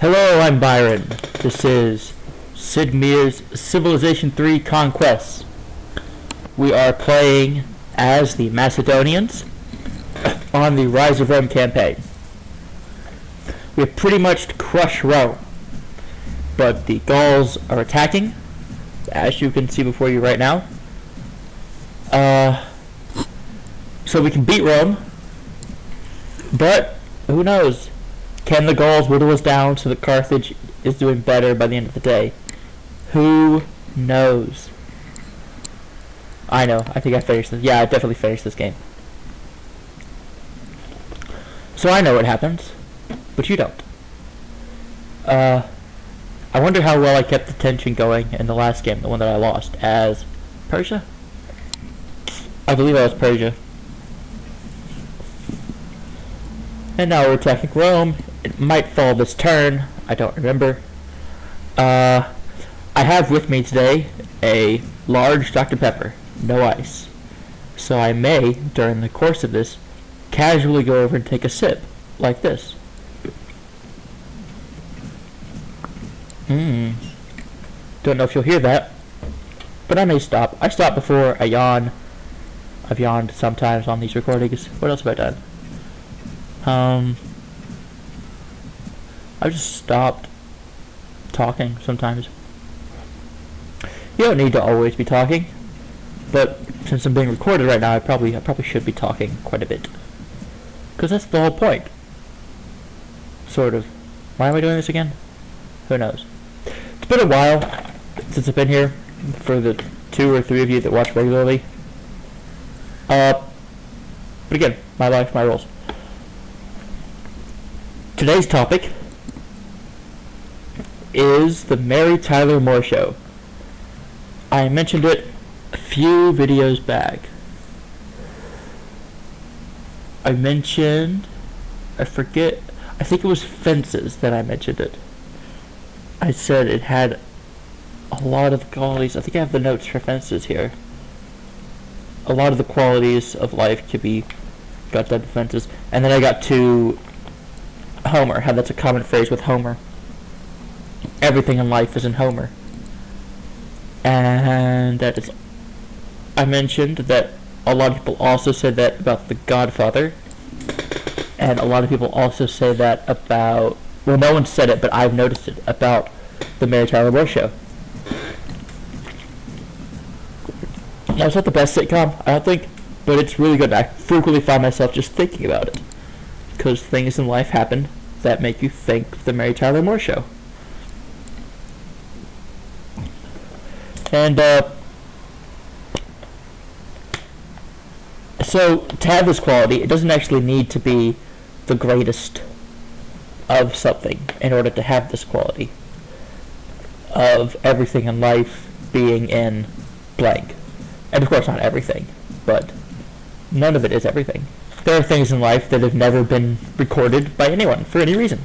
Hello, I'm Byron. This is Sid Meier's Civilization 3 Conquests. We are playing as the Macedonians on the Rise of Rome campaign. We have pretty much crushed Rome, but the Gauls are attacking, as you can see before you right now. So we can beat Rome, but who knows? Can the Gauls whittle us down so that Carthage is doing better by the end of the day? Who knows? I know. I think I finished this. Yeah, I definitely finished this game. So I know what happens, but you don't. I wonder how well I kept the tension going in the last game, the one that I lost, as Persia? I believe I was Persia. And now we're attacking Rome. It might fall this turn. I don't remember. I have with me today a large Dr. Pepper, no ice. So I may, during the course of this, casually go over and take a sip, like this. Don't know if you'll hear that, but I may stop. I stop before I yawn. I've yawned sometimes on these recordings. What else have I done? I've just stopped talking sometimes. You don't need to always be talking, but since I'm being recorded right now, I probably should be talking quite a bit, because that's the whole point. Sort of. Why am I doing this again? Who knows? It's been a while since I've been here, for the 2 or 3 of you that watch regularly. But again, my life, my rules. Today's topic is the Mary Tyler Moore Show. I mentioned it a few videos back. I think it was fences that I mentioned it. I said it had a lot of the qualities. I think I have the notes for fences here. A lot of the qualities of life could be got done to fences. And then I got to Homer, how that's a common phrase with Homer. Everything in life is in Homer. And that is... I mentioned that a lot of people also said that about The Godfather. And a lot of people also say that about... Well, no one said it, but I've noticed it about the Mary Tyler Moore Show. Now, it's not the best sitcom, I don't think, but it's really good. I frequently find myself just thinking about it, because things in life happen that make you think of the Mary Tyler Moore Show. And, so, to have this quality, it doesn't actually need to be the greatest of something in order to have this quality of everything in life being in blank. And of course not everything, but none of it is everything. There are things in life that have never been recorded by anyone for any reason.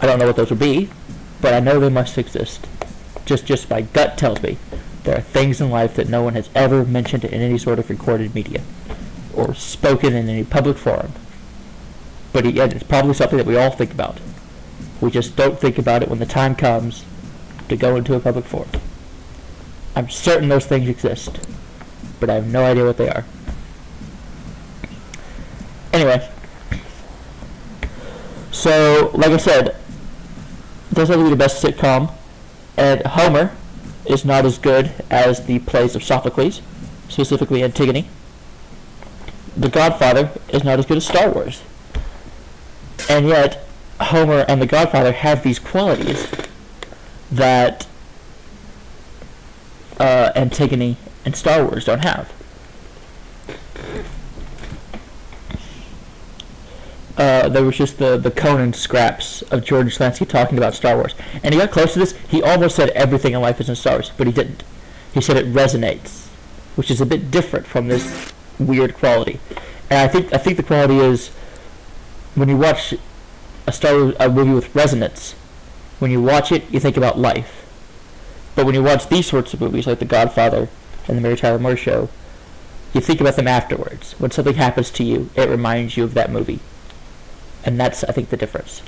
I don't know what those would be, but I know they must exist. Just my gut tells me there are things in life that no one has ever mentioned in any sort of recorded media or spoken in any public forum. But yet it's probably something that we all think about. We just don't think about it when the time comes to go into a public forum. I'm certain those things exist, but I have no idea what they are. Anyway, so like I said, it doesn't have to be the best sitcom, and Homer is not as good as the plays of Sophocles, specifically Antigone. The Godfather is not as good as Star Wars. And yet, Homer and The Godfather have these qualities that Antigone and Star Wars don't have. There was just the Conan scraps of George Lansky talking about Star Wars. And he got close to this. He almost said everything in life is in Star Wars, but he didn't. He said it resonates, which is a bit different from this weird quality. And I think the quality is when you watch a movie with resonance, when you watch it, you think about life. But when you watch these sorts of movies, like The Godfather and The Mary Tyler Moore Show, you think about them afterwards. When something happens to you, it reminds you of that movie. And that's, I think, the difference.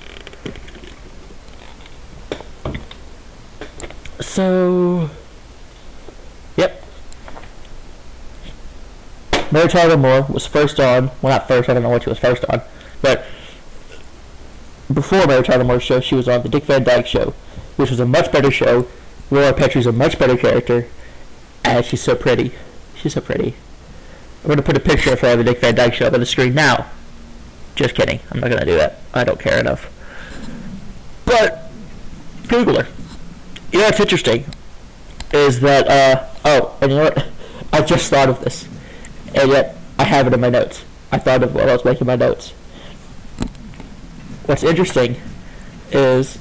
So, yep. Mary Tyler Moore was first on. Well, not first. I don't know what she was first on, but before Mary Tyler Moore's show, she was on the Dick Van Dyke Show, which was a much better show. Laura Petrie's a much better character, and she's so pretty. She's so pretty. I'm going to put a picture of her on the Dick Van Dyke Show up on the screen now. Just kidding. I'm not going to do that. I don't care enough. But, Google her. You know what's interesting is that, and you know what? I just thought of this, and yet I have it in my notes. I thought of it while I was making my notes. What's interesting is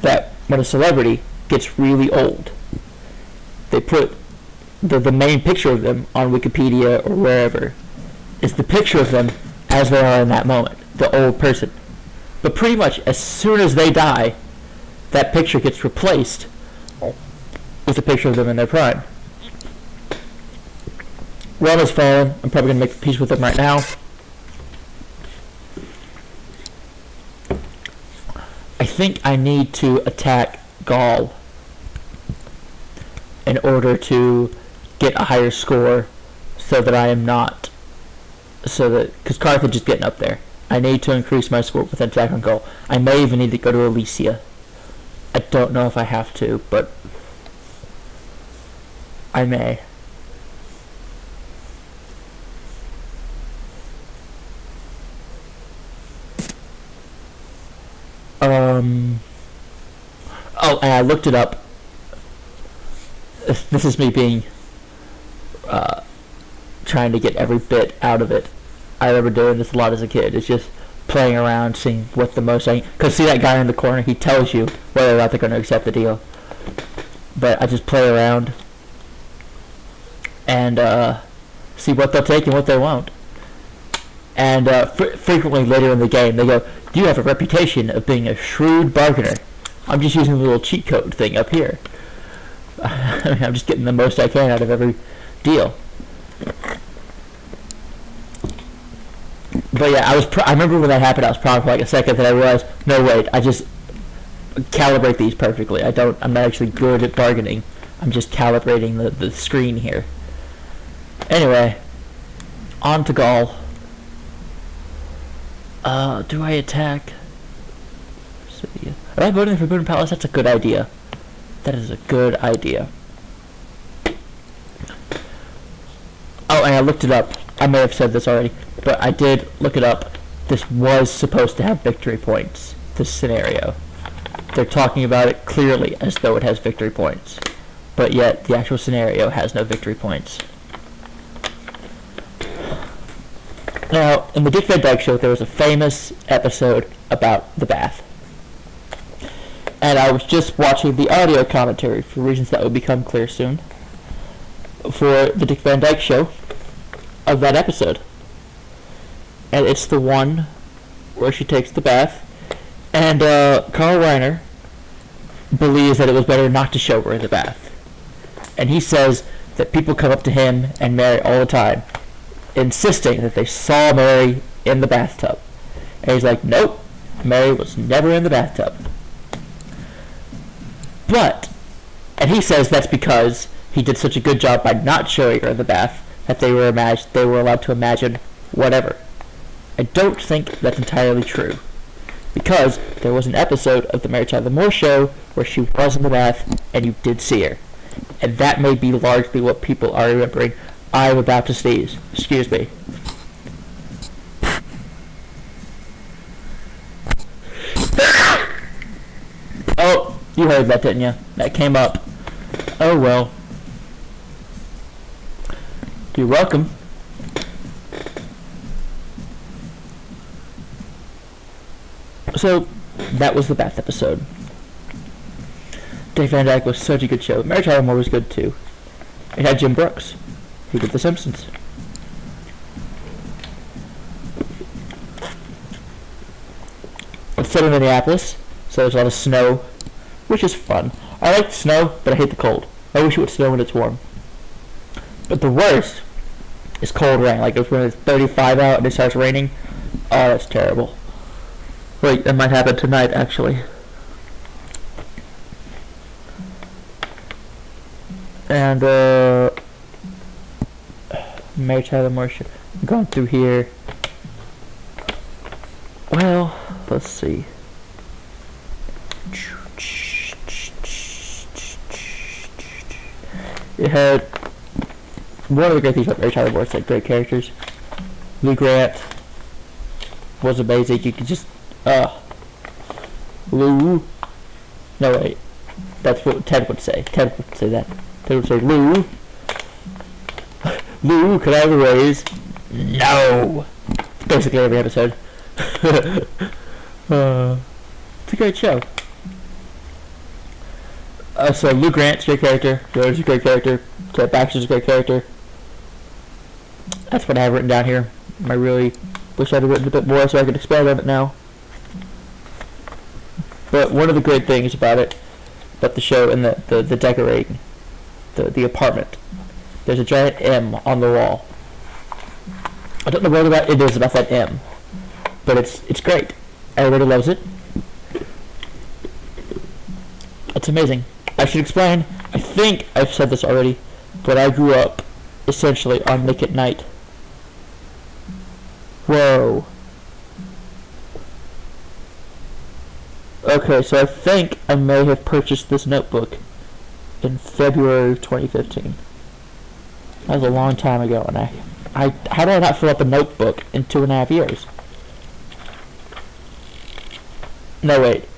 that when a celebrity gets really old, they put the main picture of them on Wikipedia or wherever is the picture of them as they are in that moment, the old person. But pretty much as soon as they die, that picture gets replaced with a picture of them in their prime. Ron has fallen. I'm probably going to make peace with him right now. I think I need to attack Gaul in order to get a higher score so that I am not, because Carthage is getting up there. I need to increase my score with an attack on Gaul. I may even need to go to Alesia. I don't know if I have to, but I may. Oh, and I looked it up. This is me being trying to get every bit out of it. I remember doing this a lot as a kid. It's just playing around, seeing what the most because see that guy in the corner, he tells you whether or not they're going to accept the deal. But I just play around and see what they'll take and what they won't. And frequently later in the game, they go, "You have a reputation of being a shrewd bargainer." I'm just using the little cheat code thing up here. I mean, I'm just getting the most I can out of every deal. But yeah, I remember when that happened. I was proud for like a second. Then I realized, no wait, I just calibrate these perfectly. I'm not actually good at bargaining. I'm just calibrating the screen here. Anyway, on to Gaul. Do I attack? Am I voting for Forbidden Palace? That's a good idea. That is a good idea. Oh, and I looked it up. I may have said this already, but I did look it up. This was supposed to have victory points, this scenario. They're talking about it clearly as though it has victory points, but yet the actual scenario has no victory points. Now, in the Dick Van Dyke Show, there was a famous episode about the bath. And I was just watching the audio commentary, for reasons that will become clear soon, for the Dick Van Dyke Show of that episode. And it's the one where she takes the bath, and Carl Reiner believes that it was better not to show her in the bath. And he says that people come up to him and Mary all the time, insisting that they saw Mary in the bathtub. And he's like, nope, Mary was never in the bathtub. And he says that's because he did such a good job by not showing her in the bath that they were allowed to imagine whatever. I don't think that's entirely true, because there was an episode of the Mary Tyler Moore Show where she was in the bath and you did see her. And that may be largely what people are remembering. I'm about to sneeze. Excuse me. Oh, you heard that, didn't you? That came up. Oh well. You're welcome. So, that was the bath episode. Dick Van Dyke was such a good show. Mary Tyler Moore was good too. It had Jim Brooks, who did The Simpsons. It's set in Minneapolis, so there's a lot of snow, which is fun. I like snow, but I hate the cold. I wish it would snow when it's warm. But the worst is cold rain. Like when it's 35 out and it starts raining. Oh, that's terrible. Wait, that might happen tonight, actually. And Mary Tyler Moore show. I'm going through here. Well, let's see. It had one of the great things about Mary Tyler Moore is like great characters. Lou Grant was amazing. You could just Lou. No wait, that's what Ted would say. Ted would say that. Ted would say Lou. Lou, could I have a raise? No. Basically every episode. It's a great show. So Lou Grant's a great character. Rhoda's a great character. Ted Baxter's a great character. That's what I have written down here. I really wish I'd have written a bit more so I could expand on it now. But one of the great things about it, about the show and the decorating, the apartment, there's a giant M on the wall. I don't know what about it is about that M, but it's great. Everybody loves it. It's amazing. I should explain. I think I've said this already, but I grew up essentially on Nick at Night. Whoa. Okay, so I think I may have purchased this notebook in February of 2015. That was a long time ago, and how did I not fill up a notebook in 2.5 years? No, wait.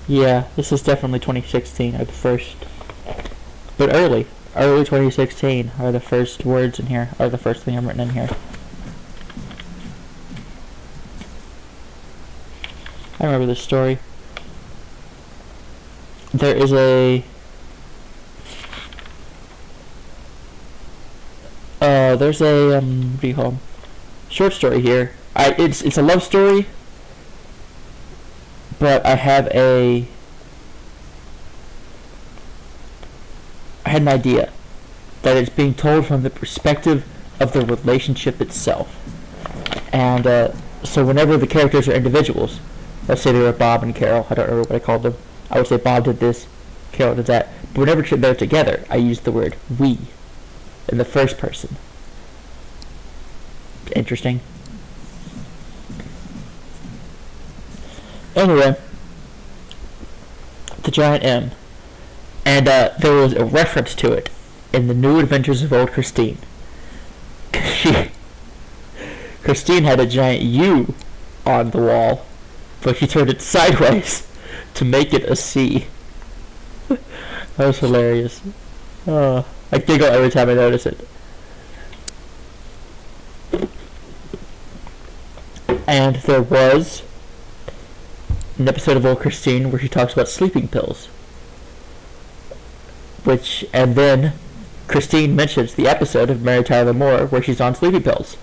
Yeah, this is definitely 2016, or the first. But early 2016 are the first words in here, are the first thing I'm written in here. I remember this story. There is a what do you call them? Short story here. It's a love story, but I had an idea that it's being told from the perspective of the relationship itself. And so whenever the characters are individuals, let's say they were Bob and Carol, I don't remember what I called them. I would say Bob did this, Carol did that. But whenever they're together, I use the word we in the first person. Interesting. Anyway, the giant M. And there was a reference to it in the New Adventures of Old Christine. Christine had a giant U on the wall, but she turned it sideways to make it a C. That was hilarious. I giggle every time I notice it. And there was an episode of Old Christine where she talks about sleeping pills. And then Christine mentions the episode of Mary Tyler Moore where she's on sleeping pills,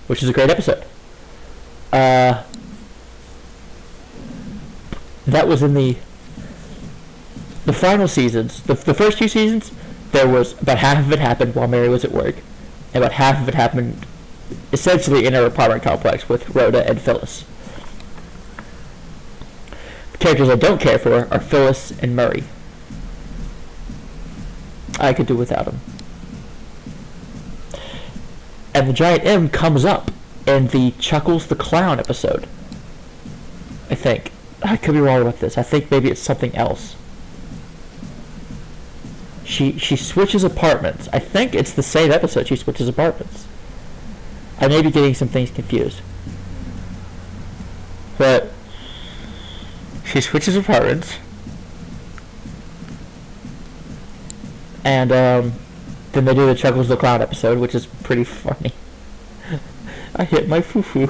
which is a great episode. That was in the final seasons. The first 2 seasons, there was about half of it happened while Mary was at work, and about half of it happened essentially in her apartment complex with Rhoda and Phyllis. The characters I don't care for are Phyllis and Murray. I could do without them. And the giant M comes up in the Chuckles the Clown episode. I think. I could be wrong about this. I think maybe it's something else. She switches apartments. I think it's the same episode she switches apartments. I may be getting some things confused. But she switches apartments. And then they do the Chuckles the Clown episode, which is pretty funny. I hit my foo-foo.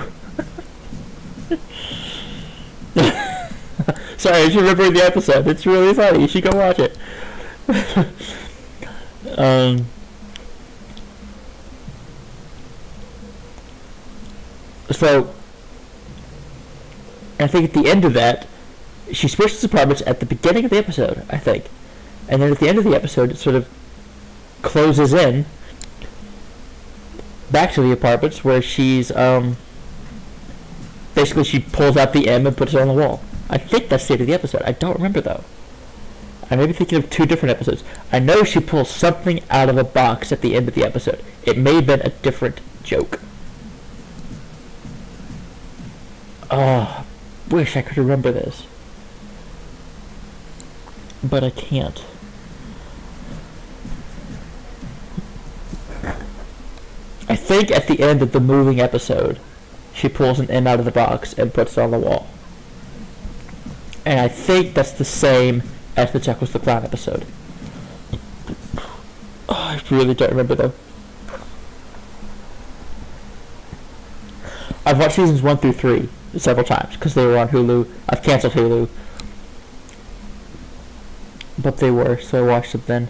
Sorry, I should remember the episode. It's really funny. You should go watch it. So, I think at the end of that, she switches apartments at the beginning of the episode, I think. And then at the end of the episode, it sort of closes in back to the apartments where she's Basically, she pulls out the M and puts it on the wall. I think that's the end of the episode. I don't remember, though. I may be thinking of two different episodes. I know she pulls something out of a box at the end of the episode. It may have been a different joke. Oh, wish I could remember this. But I can't. I think at the end of the moving episode, she pulls an M out of the box and puts it on the wall. And I think that's the same as the Chuckles the Clown episode. Oh, I really don't remember though. I've watched seasons 1 through 3 several times because they were on Hulu. I've canceled Hulu, but they were, so I watched them then.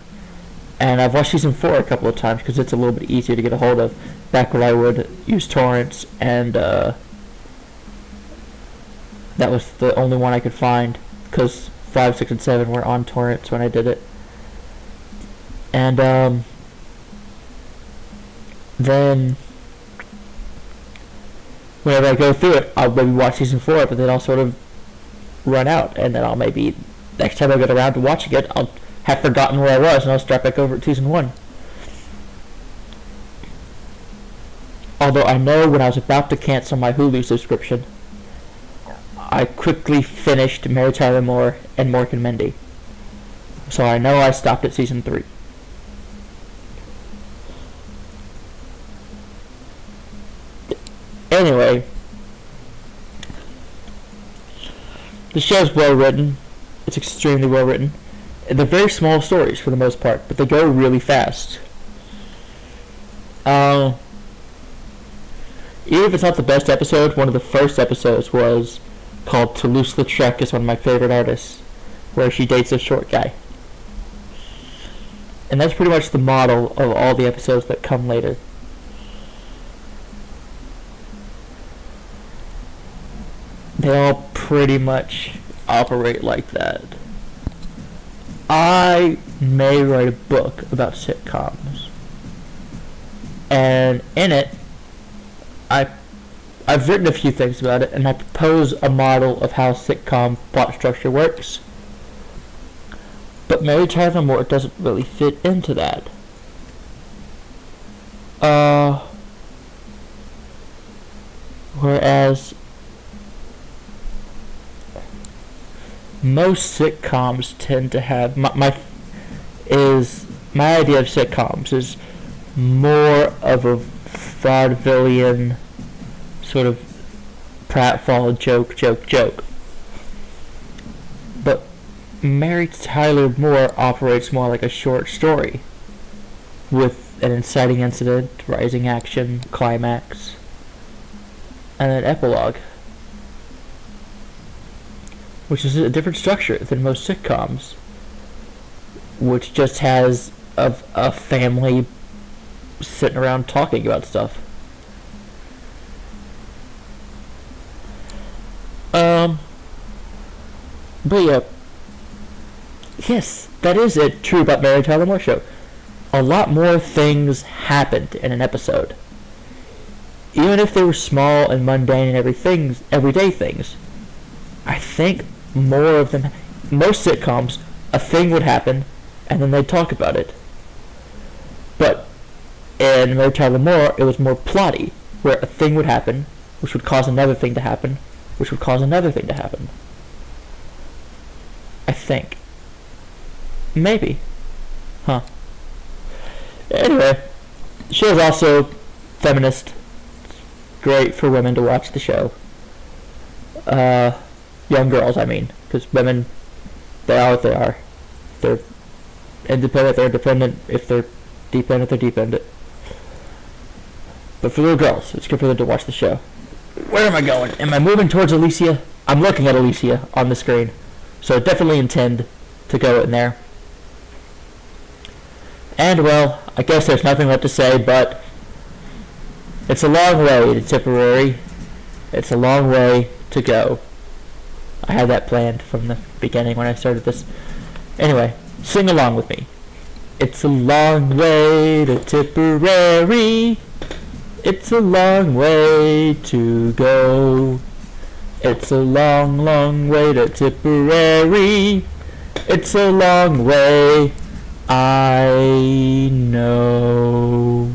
And I've watched season 4 a couple of times because it's a little bit easier to get a hold of. Back when I would use torrents, and that was the only one I could find because 5, 6, and 7 were on torrents when I did it. And then whenever I go through it, I'll maybe watch season 4, but then I'll sort of run out, and then I'll maybe next time I get around to watching it, I'll have forgotten where I was, and I'll start back over at season 1. Although I know when I was about to cancel my Hulu subscription, I quickly finished Mary Tyler Moore and Mork and Mindy. So I know I stopped at season 3. Anyway, the show's well written. It's extremely well written. They're very small stories for the most part, but they go really fast. Even if it's not the best episode, one of the first episodes was called Toulouse-Lautrec, is one of my favorite artists, where she dates a short guy. And that's pretty much the model of all the episodes that come later. They all pretty much operate like that. I may write a book about sitcoms, and in it, I've written a few things about it, and I propose a model of how sitcom plot structure works. But Mary Tyler Moore doesn't really fit into that. Whereas most sitcoms tend to have my idea of sitcoms is more of a vaudevillian sort of pratfall joke. But Mary Tyler Moore operates more like a short story with an inciting incident, rising action, climax, and an epilogue, which is a different structure than most sitcoms, which just has a family sitting around talking about stuff. But yeah, yes, that is it. True about Mary Tyler Moore Show. A lot more things happened in an episode, even if they were small and mundane and everyday things. I think more of them. Most sitcoms, a thing would happen, and then they'd talk about it. But in Mary Tyler Moore, it was more plotty, where a thing would happen, which would cause another thing to happen, which would cause another thing to happen. I think. Maybe. Huh. Anyway, the show is also feminist. Great for women to watch the show. Young girls, I mean. Because women, they are what they are. They're independent, they're independent. If they're dependent, they're dependent. But for little girls, it's good for them to watch the show. Where am I going? Am I moving towards Alicia? I'm looking at Alicia on the screen. So I definitely intend to go in there. And, well, I guess there's nothing left to say, but it's a long way to Tipperary. It's a long way to go. I had that planned from the beginning when I started this. Anyway, sing along with me. It's a long way to Tipperary. It's a long way to go. It's a long, long way to Tipperary. It's a long way, I know.